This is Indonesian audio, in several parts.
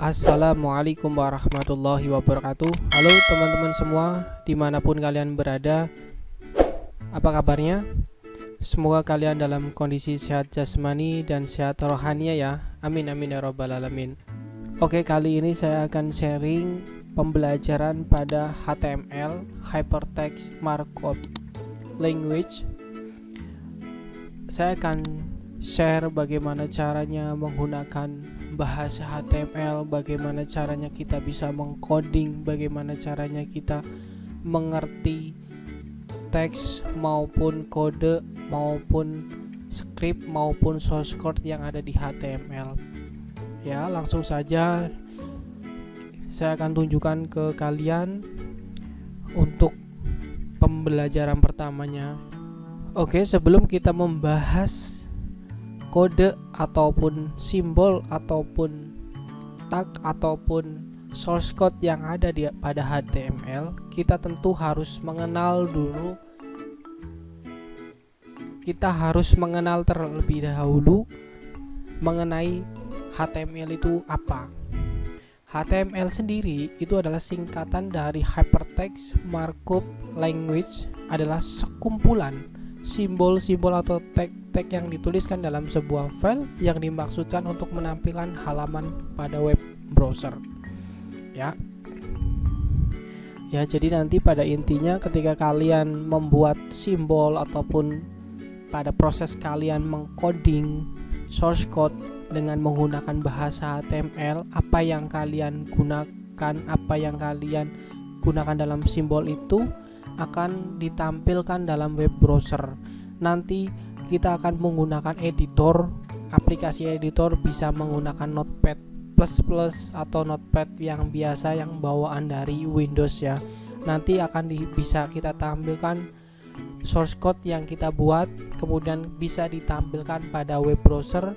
Assalamualaikum warahmatullahi wabarakatuh. Halo teman-teman semua, dimanapun kalian berada, apa kabarnya? Semoga kalian dalam kondisi sehat jasmani dan sehat rohani ya. Amin amin ya robbal alamin. Oke, kali ini saya akan sharing pembelajaran pada HTML, Hypertext Markup Language. Saya akan share bagaimana caranya menggunakan bahasa HTML, bagaimana caranya kita bisa mengcoding, bagaimana caranya kita mengerti teks maupun kode maupun script maupun source code yang ada di HTML. Ya, langsung saja saya akan tunjukkan ke kalian untuk pembelajaran pertamanya. Oke, sebelum kita membahas kode ataupun simbol ataupun tag ataupun source code yang ada pada HTML, kita tentu harus mengenal dulu. Kita harus mengenal terlebih dahulu mengenai HTML itu apa. HTML sendiri itu adalah singkatan dari Hypertext Markup Language, adalah sekumpulan simbol-simbol atau tag-tag yang dituliskan dalam sebuah file yang dimaksudkan untuk menampilkan halaman pada web browser. Ya, jadi nanti pada intinya ketika kalian membuat simbol ataupun pada proses kalian mengcoding source code dengan menggunakan bahasa HTML, apa yang kalian gunakan, apa yang kalian gunakan dalam simbol itu akan ditampilkan dalam web browser. Nanti kita akan menggunakan editor, aplikasi editor bisa menggunakan Notepad++ atau Notepad yang biasa yang bawaan dari Windows ya. Nanti akan bisa kita tampilkan source code yang kita buat, kemudian bisa ditampilkan pada web browser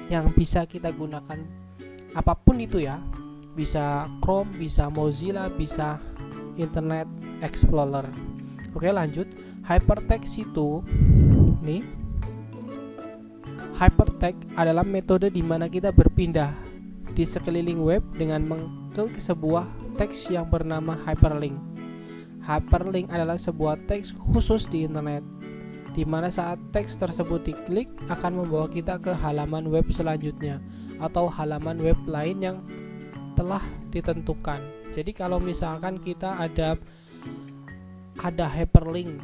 yang bisa kita gunakan apapun itu ya. Bisa Chrome, bisa Mozilla, bisa Internet Explorer. Oke, lanjut. Hypertext itu nih, hypertext adalah metode di mana kita berpindah di sekeliling web dengan mengklik sebuah teks yang bernama hyperlink. Hyperlink adalah sebuah teks khusus di internet, di mana saat teks tersebut diklik akan membawa kita ke halaman web selanjutnya atau halaman web lain yang telah ditentukan. Jadi kalau misalkan kita ada hyperlink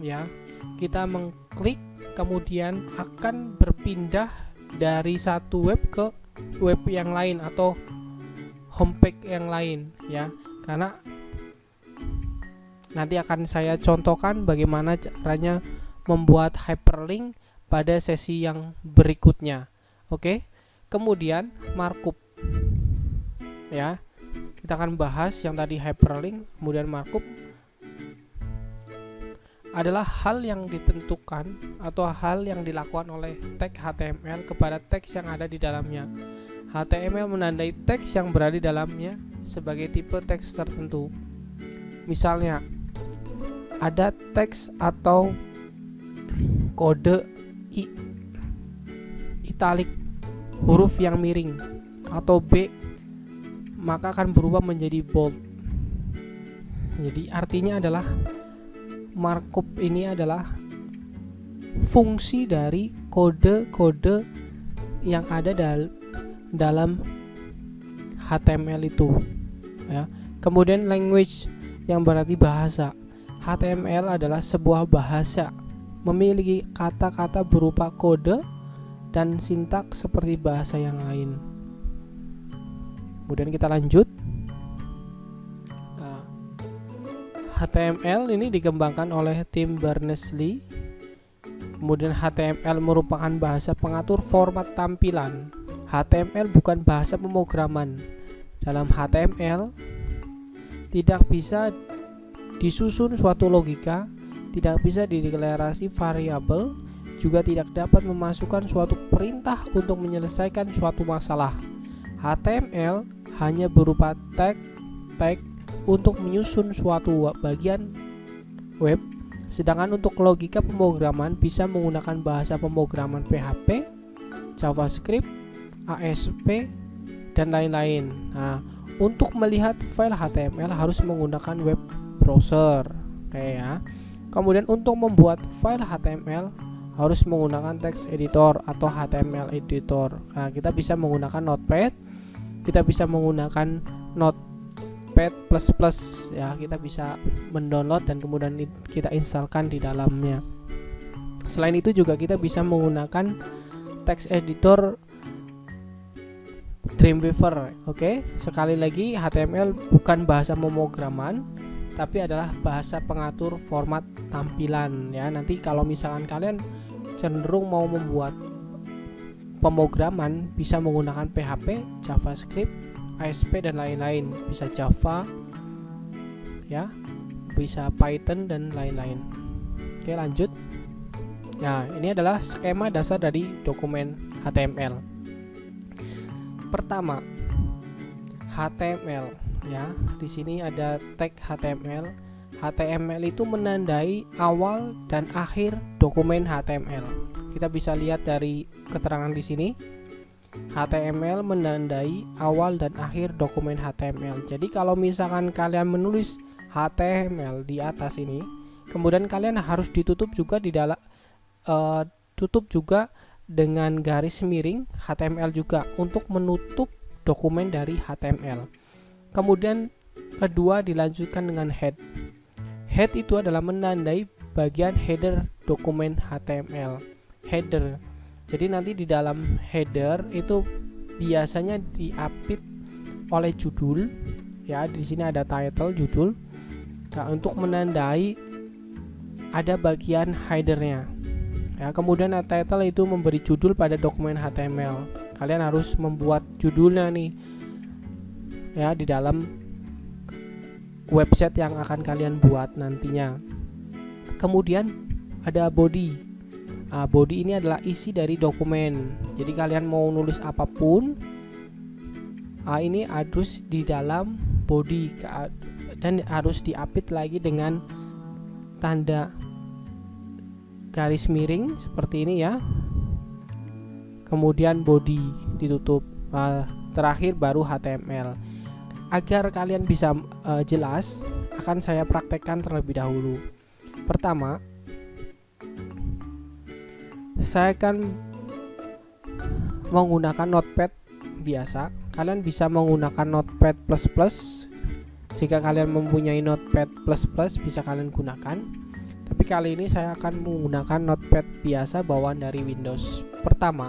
ya, kita mengklik kemudian akan berpindah dari satu web ke web yang lain atau homepage yang lain ya. Karena nanti akan saya contohkan bagaimana caranya membuat hyperlink pada sesi yang berikutnya. Oke. Kemudian markup ya. Kita akan bahas yang tadi hyperlink, kemudian markup adalah hal yang ditentukan atau hal yang dilakukan oleh tag HTML kepada teks yang ada di dalamnya. HTML menandai teks yang berada di dalamnya sebagai tipe teks tertentu. Misalnya, ada teks atau kode italik, huruf yang miring, atau B, maka akan berubah menjadi bold. Jadi artinya adalah markup ini adalah fungsi dari kode-kode yang ada dalam HTML itu ya. Kemudian language yang berarti bahasa. HTML adalah sebuah bahasa, memiliki kata-kata berupa kode dan sintaks seperti bahasa yang lain. Kemudian kita lanjut. HTML ini dikembangkan oleh tim Berners-Lee. Kemudian HTML merupakan bahasa pengatur format tampilan. HTML bukan bahasa pemrograman. Dalam HTML tidak bisa disusun suatu logika, tidak bisa dideklarasi variabel, juga tidak dapat memasukkan suatu perintah untuk menyelesaikan suatu masalah. HTML hanya berupa tag, untuk menyusun suatu bagian web, sedangkan untuk logika pemrograman bisa menggunakan bahasa pemrograman PHP, JavaScript, ASP, dan lain-lain. Nah, untuk melihat file HTML harus menggunakan web browser, oke ya. Kemudian untuk membuat file HTML harus menggunakan text editor atau HTML editor. Nah, kita bisa menggunakan Notepad, kita bisa menggunakan Notepad++ ya, kita bisa mendownload dan kemudian kita instalkan di dalamnya. Selain itu juga kita bisa menggunakan text editor Dreamweaver. Oke, sekali lagi HTML bukan bahasa pemrograman, tapi adalah bahasa pengatur format tampilan ya. Nanti kalau misalkan kalian cenderung mau membuat pemrograman bisa menggunakan PHP, JavaScript, ASP dan lain-lain, bisa Java ya, bisa Python dan lain-lain. Oke, lanjut. Nah, ini adalah skema dasar dari dokumen HTML. Pertama, HTML ya. Di sini ada tag HTML. HTML itu menandai awal dan akhir dokumen HTML. Kita bisa lihat dari keterangan di sini. HTML menandai awal dan akhir dokumen HTML. Jadi kalau misalkan kalian menulis HTML di atas ini, kemudian kalian harus ditutup juga di dalam tutup juga dengan garis miring HTML juga untuk menutup dokumen dari HTML. Kemudian kedua dilanjutkan dengan head. Head itu adalah menandai bagian header dokumen HTML. Header. Jadi nanti di dalam header itu biasanya diapit oleh judul. Ya, di sini ada title, judul. Nah, untuk menandai ada bagian headernya. Ya, kemudian title itu memberi judul pada dokumen HTML. Kalian harus membuat judulnya nih. Ya, di dalam website yang akan kalian buat nantinya. Kemudian ada body. Body ini adalah isi dari dokumen. Jadi kalian mau nulis apapun, ini harus di dalam body dan harus diapit lagi dengan tanda garis miring seperti ini ya. Kemudian body ditutup. Terakhir baru HTML. Agar kalian bisa jelas, akan saya praktekkan terlebih dahulu. Pertama, saya akan menggunakan Notepad biasa. Kalian bisa menggunakan Notepad++. Jika kalian mempunyai Notepad++ bisa kalian gunakan. Tapi kali ini saya akan menggunakan Notepad biasa bawaan dari Windows. Pertama,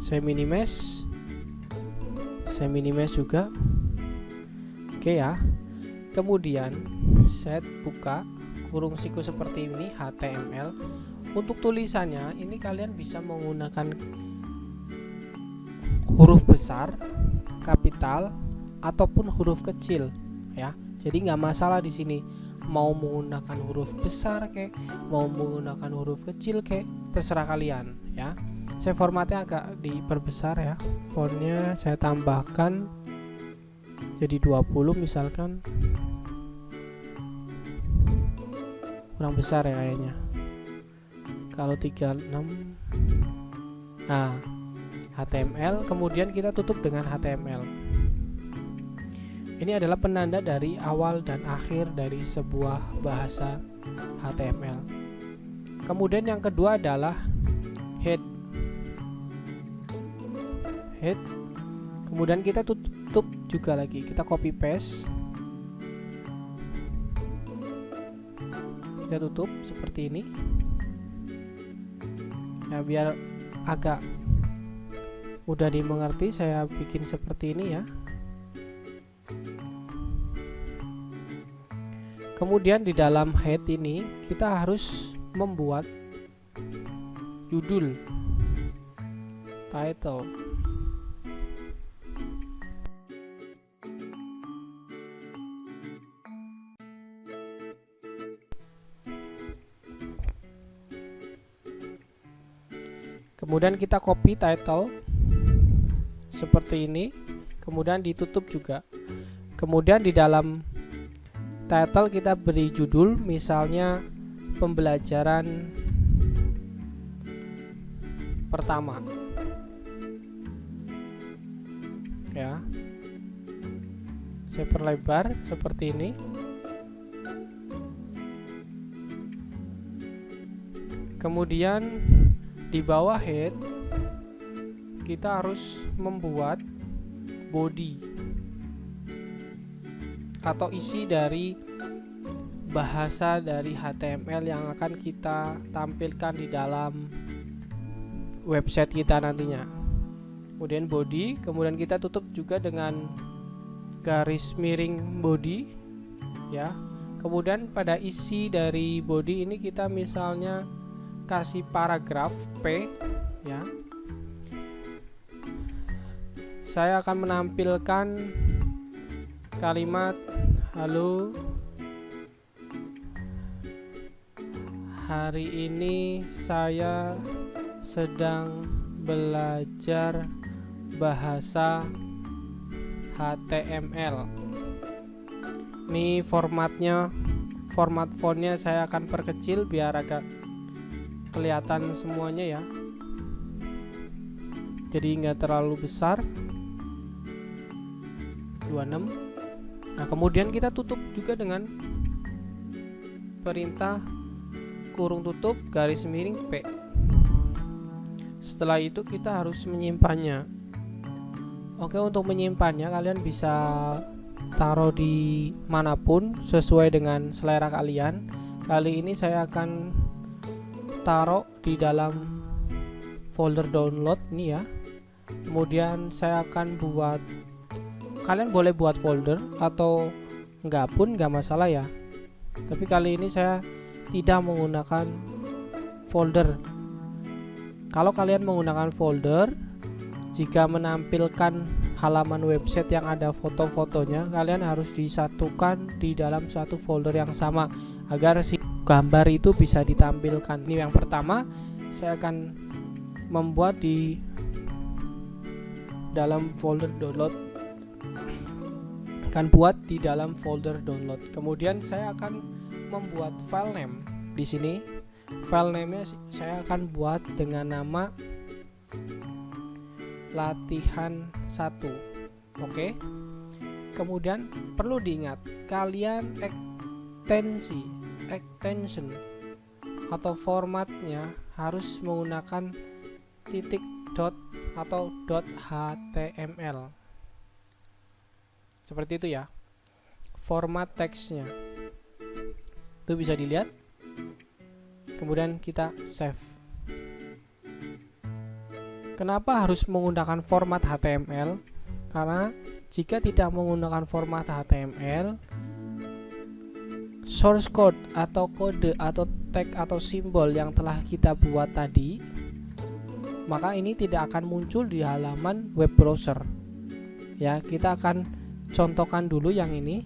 saya minimize juga. Oke ya. Kemudian saya buka kurung siku seperti ini, HTML. Untuk tulisannya ini kalian bisa menggunakan huruf besar, kapital ataupun huruf kecil ya. Jadi nggak masalah di sini mau menggunakan huruf besar kek, mau menggunakan huruf kecil kek, terserah kalian ya. Saya formatnya agak diperbesar ya, fontnya saya tambahkan jadi 20 misalkan. Kurang besar ya kayaknya, kalau 36. Nah, HTML, kemudian kita tutup dengan HTML. Ini adalah penanda dari awal dan akhir dari sebuah bahasa HTML. Kemudian yang kedua adalah head. Kemudian kita tutup juga lagi, kita copy paste, kita tutup seperti ini ya, biar agak mudah dimengerti saya bikin seperti ini ya. Kemudian di dalam head ini kita harus membuat judul, title. Kemudian kita copy title seperti ini. kemudian ditutup juga. Kemudian di dalam title kita beri judul, misalnya pembelajaran pertama ya. Saya perlebar seperti ini. Kemudian di bawah head kita harus membuat body atau isi dari bahasa dari HTML yang akan kita tampilkan di dalam website kita nantinya. Kemudian body, kemudian kita tutup juga dengan garis miring body ya. Kemudian pada isi dari body ini kita misalnya kasih paragraf P ya. Saya akan menampilkan kalimat halo, hari ini saya sedang belajar bahasa HTML. Ini formatnya, format fontnya saya akan perkecil biar agak kelihatan semuanya ya, jadi nggak terlalu besar, 26. Nah kemudian kita tutup juga dengan perintah kurung tutup garis miring P. Setelah itu kita harus menyimpannya. Oke, untuk menyimpannya kalian bisa taruh di manapun sesuai dengan selera kalian. Kali ini saya akan taruh di dalam folder download nih ya. Kemudian saya akan buat, kalian boleh buat folder atau enggak pun enggak masalah ya. Tapi kali ini saya tidak menggunakan folder. Kalau kalian menggunakan folder, jika menampilkan halaman website yang ada foto-fotonya, kalian harus disatukan di dalam satu folder yang sama agar si gambar itu bisa ditampilkan. Ini yang pertama, saya akan membuat di dalam folder download. Akan buat di dalam folder download. Kemudian saya akan membuat file name di sini. File name-nya saya akan buat dengan nama latihan 1. Oke. Kemudian perlu diingat, kalian extension atau formatnya harus menggunakan titik dot atau .html. Seperti itu ya. Format teksnya. Itu bisa dilihat. Kemudian kita save. Kenapa harus menggunakan format HTML? Karena jika tidak menggunakan format HTML, source code atau kode atau tag atau simbol yang telah kita buat tadi, maka ini tidak akan muncul di halaman web browser. Ya, kita akan contohkan dulu yang ini.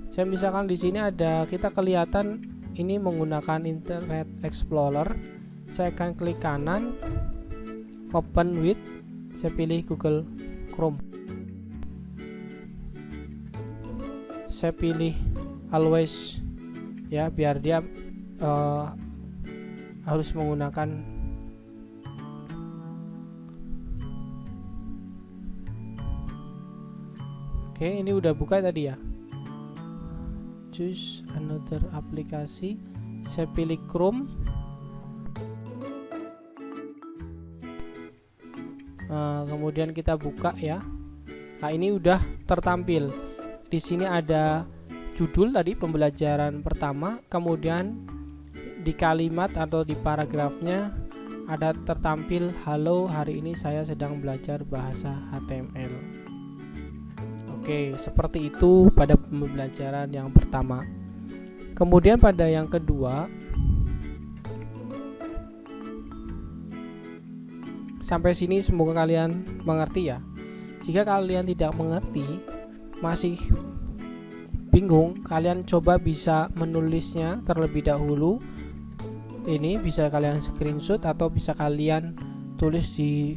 Saya misalkan di sini ada, kita kelihatan ini menggunakan Internet Explorer. Saya akan klik kanan, open with, saya pilih Google Chrome. Saya pilih always ya, biar dia harus menggunakan oke, ini udah buka tadi ya. Choose another aplikasi, saya pilih Chrome. Kemudian kita buka ya. Nah, ini udah tertampil. Di sini ada judul tadi, pembelajaran pertama, kemudian di kalimat atau di paragrafnya ada tertampil halo, hari ini saya sedang belajar bahasa HTML. Oke, seperti itu pada pembelajaran yang pertama. Kemudian pada yang kedua, sampai sini semoga kalian mengerti ya. Jika kalian tidak mengerti, masih bingung, kalian coba bisa menulisnya terlebih dahulu. Ini bisa kalian screenshot atau bisa kalian tulis di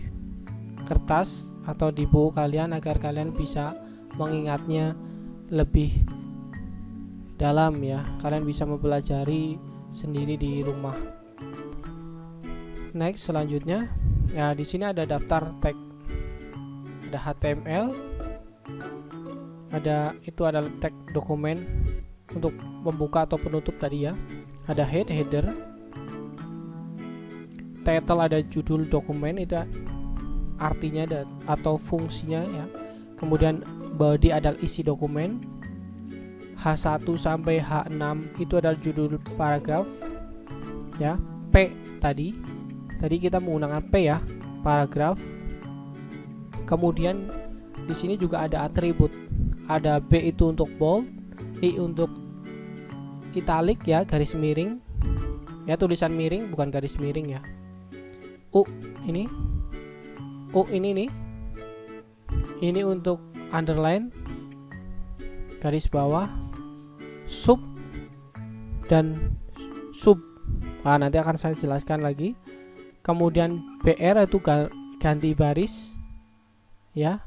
kertas atau di buku kalian agar kalian bisa mengingatnya lebih dalam ya. Kalian bisa mempelajari sendiri di rumah. Next, selanjutnya ya, di sini ada daftar tag. Ada HTML, itu adalah tag dokumen untuk membuka atau penutup tadi ya. Ada header, title, ada judul dokumen, itu artinya atau fungsinya ya. Kemudian body adalah isi dokumen. H1 sampai H6 itu adalah judul paragraf ya. P tadi kita menggunakan P ya, paragraf. Kemudian di sini juga ada atribut. Ada B itu untuk bold, I untuk italic ya, garis miring. Ya, tulisan miring bukan garis miring ya. U ini nih. Ini untuk underline, garis bawah, sub dan sub. Nah, nanti akan saya jelaskan lagi. Kemudian BR itu ganti baris ya.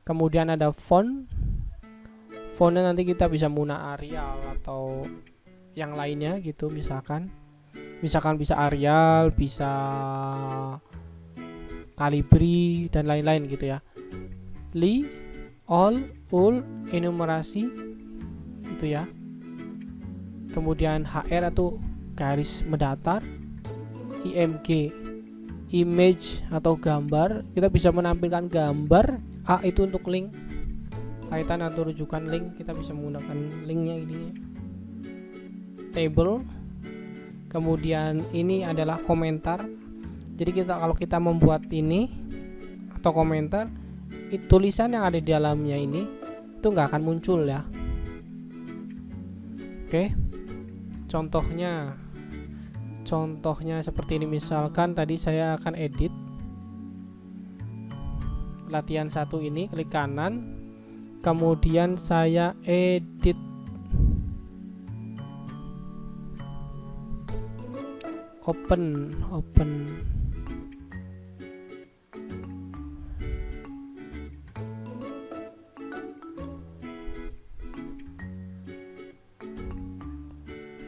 Kemudian ada font. Fontnya nanti kita bisa menggunakan Arial atau yang lainnya gitu, misalkan bisa Arial, bisa Calibri dan lain-lain gitu ya. Li, all, ul, enumerasi itu ya. Kemudian HR atau garis mendatar, IMG image atau gambar, kita bisa menampilkan gambar. A itu untuk link, kaitan atau rujukan link, kita bisa menggunakan linknya ini. Table, kemudian ini adalah komentar. Jadi kalau kita membuat ini atau komentar, tulisan yang ada di dalamnya ini itu nggak akan muncul ya. Oke, contohnya seperti ini. Misalkan tadi saya akan edit latihan 1 ini, klik kanan, kemudian saya edit open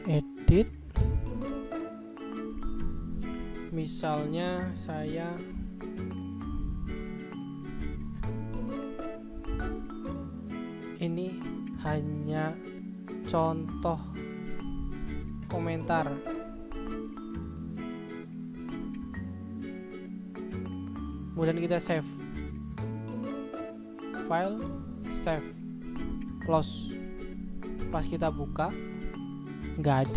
edit. Misalnya saya ini hanya contoh komentar. Kemudian kita save file, save, close. Pas kita buka nggak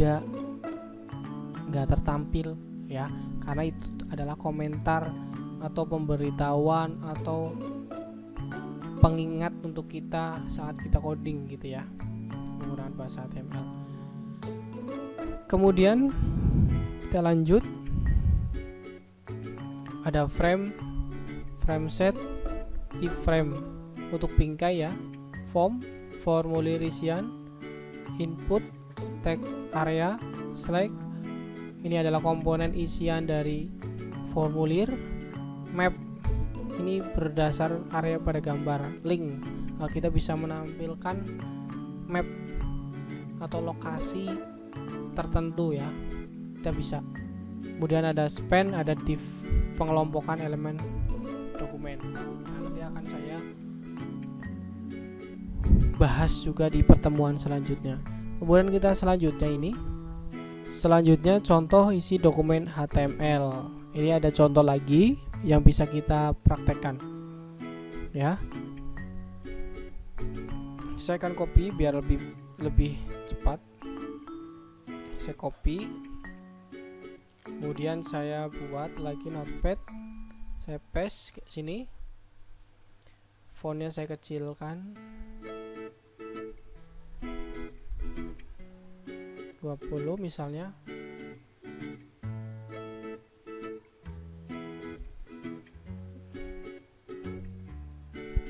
tertampil ya, karena itu adalah komentar atau pemberitahuan atau pengingat untuk kita saat kita coding gitu ya, menggunakan bahasa HTML. Kemudian kita lanjut, ada frame set, iframe untuk bingkai ya, form, formulir isian, input, text area, select. Ini adalah komponen isian dari formulir. Map ini berdasar area pada gambar. Link, kita bisa menampilkan map atau lokasi tertentu ya, kita bisa. Kemudian ada span, ada div, pengelompokan elemen dokumen. Nah, nanti akan saya bahas juga di pertemuan selanjutnya. Kemudian kita selanjutnya contoh isi dokumen HTML. Ini ada contoh lagi yang bisa kita praktekkan ya. Saya akan copy biar lebih cepat. Saya copy, kemudian saya buat lagi notepad, saya paste ke sini, fontnya saya kecilkan 20 misalnya.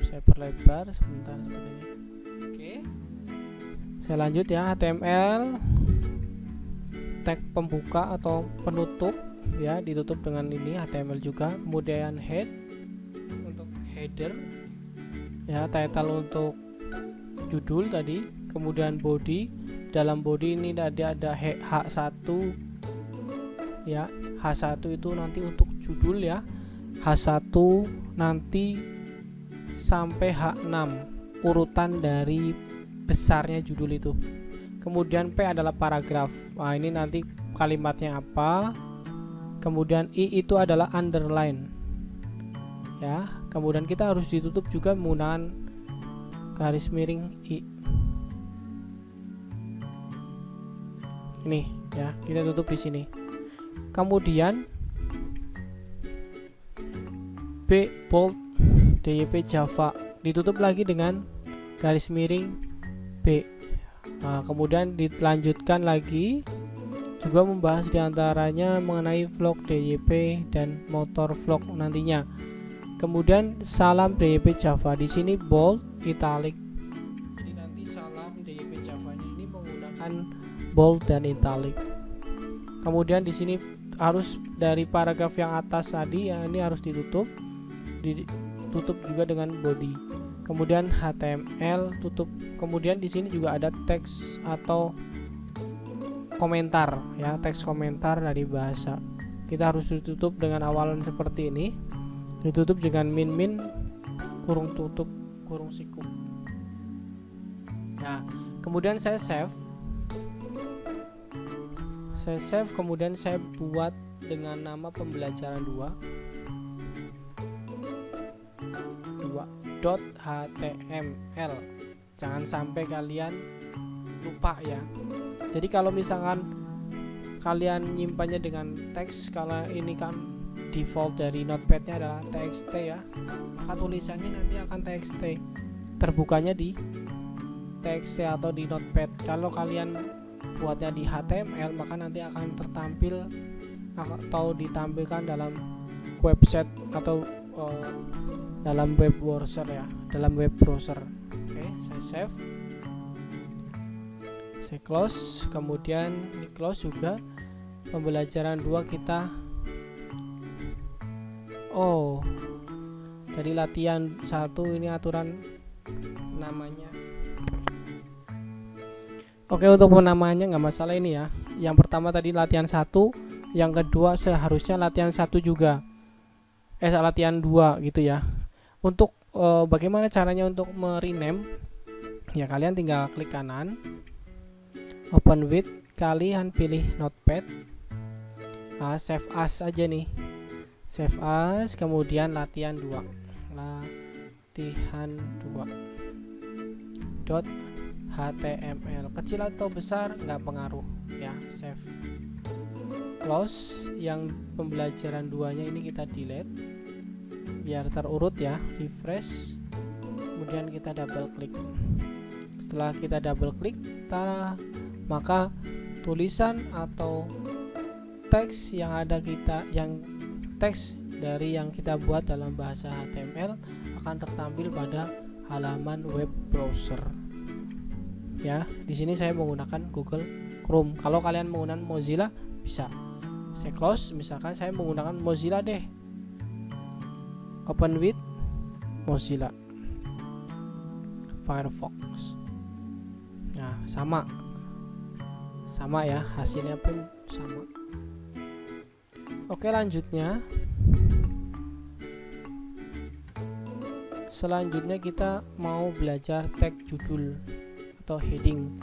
Saya perlebar sebentar seperti ini. Oke, saya lanjut ya. HTML, tag pembuka atau penutup ya, ditutup dengan ini HTML juga. Kemudian head untuk header ya, title untuk judul tadi. Kemudian body, dalam body ini tadi ada H1 ya, H1 itu nanti untuk judul ya, H1 nanti sampai H6 urutan dari besarnya judul itu. Kemudian P adalah paragraf. Nah, ini nanti kalimatnya apa. Kemudian I itu adalah underline ya. Kemudian kita harus ditutup juga menggunakan garis miring I. Ini ya, kita tutup di sini. Kemudian B bold DYP Java ditutup lagi dengan garis miring B. Nah, kemudian dilanjutkan lagi juga membahas diantaranya mengenai vlog DYP dan motor vlog nantinya. Kemudian salam DYP Java di sini bold italic. Jadi nanti salam DYP Java-nya ini menggunakan bold dan italic. Kemudian di sini harus dari paragraf yang atas tadi ya, ini harus ditutup juga dengan body. Kemudian HTML tutup. Kemudian di sini juga ada teks atau komentar ya, teks komentar dari bahasa. Kita harus ditutup dengan awalan seperti ini. Ditutup dengan min kurung tutup kurung siku. Nah, kemudian saya save. Kemudian saya buat dengan nama pembelajaran 2.html. Jangan sampai kalian lupa ya. Jadi kalau misalkan kalian nyimpannya dengan teks, kalau ini kan default dari Notepad-nya adalah txt ya, maka tulisannya nanti akan txt, terbukanya di txt atau di Notepad. Kalau kalian buatnya di HTML, maka nanti akan tertampil atau ditampilkan dalam website atau dalam web browser ya, dalam web browser. Oke, saya save, saya close. Kemudian di close juga pembelajaran 2 kita. Oh, tadi latihan 1 ini aturan namanya. Oke, untuk penamaannya nggak masalah ini ya. Yang pertama tadi latihan 1, yang kedua seharusnya latihan 1 juga. Latihan 2 gitu ya. Untuk bagaimana caranya untuk merename? Ya, kalian tinggal klik kanan, open with, kalian pilih Notepad, save as aja nih, save as, kemudian latihan 2 .html, kecil atau besar nggak pengaruh ya. Save, close. Yang pembelajaran 2-nya ini kita delete biar terurut ya, refresh. Kemudian kita double klik. Setelah kita double klik, maka tulisan atau teks yang teks dari yang kita buat dalam bahasa HTML akan tertampil pada halaman web browser. Ya, di sini saya menggunakan Google Chrome. Kalau kalian menggunakan Mozilla bisa. Saya close, misalkan saya menggunakan Mozilla deh. Open with Mozilla Firefox. Nah, sama ya, hasilnya pun sama. Oke, selanjutnya kita mau belajar tag judul atau heading.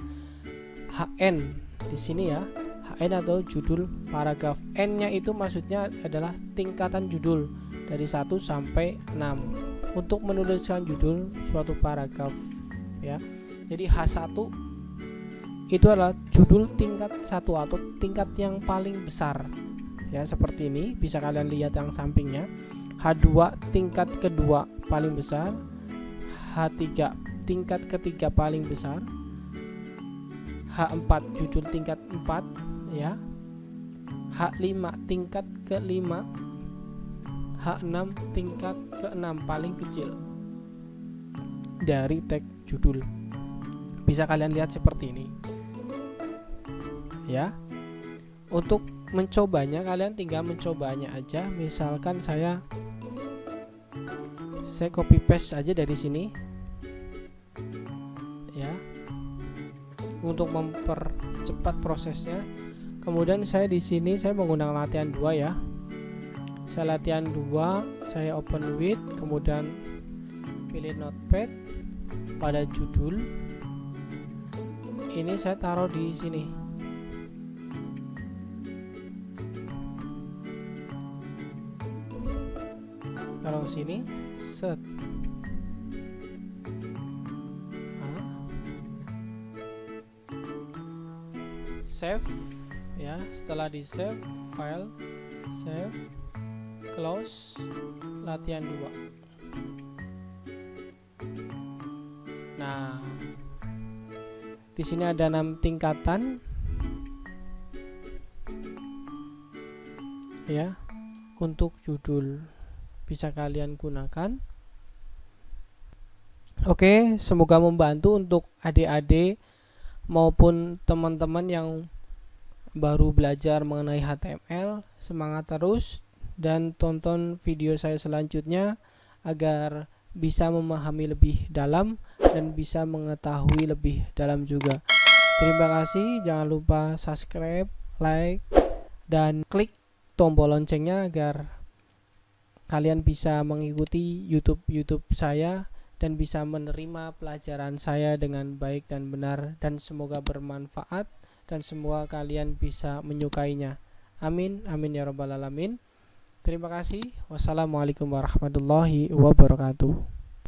HN di sini ya, HN atau judul paragraf. N-nya itu maksudnya adalah tingkatan judul dari 1 sampai 6 untuk menuliskan judul suatu paragraf ya. Jadi H1 itu adalah judul tingkat 1 atau tingkat yang paling besar ya, seperti ini bisa kalian lihat yang sampingnya. H2 tingkat kedua paling besar, H3 tingkat ketiga paling besar, H4 judul tingkat 4 ya, H5 tingkat ke-5, H6 tingkat ke-6 paling kecil dari tag judul. Bisa kalian lihat seperti ini ya. Untuk mencobanya, kalian tinggal mencobanya aja. Misalkan saya copy paste aja dari sini ya, untuk mempercepat prosesnya. Kemudian saya di sini saya menggunakan latihan 2 ya. Saya latihan 2, saya open with, kemudian pilih notepad, pada judul ini saya taruh di sini. Taruh sini, set. Save ya. Setelah di save, file, save, close, latihan 2. Nah, di sini ada 6 tingkatan ya untuk judul, bisa kalian gunakan. Oke, semoga membantu untuk adik-adik maupun teman-teman yang baru belajar mengenai HTML. Semangat terus dan tonton video saya selanjutnya agar bisa memahami lebih dalam dan bisa mengetahui lebih dalam juga. Terima kasih, jangan lupa subscribe, like, dan klik tombol loncengnya agar kalian bisa mengikuti YouTube saya dan bisa menerima pelajaran saya dengan baik dan benar, dan semoga bermanfaat dan semoga kalian bisa menyukainya. Amin, amin ya rabbal alamin. Terima kasih. Wassalamualaikum warahmatullahi wabarakatuh.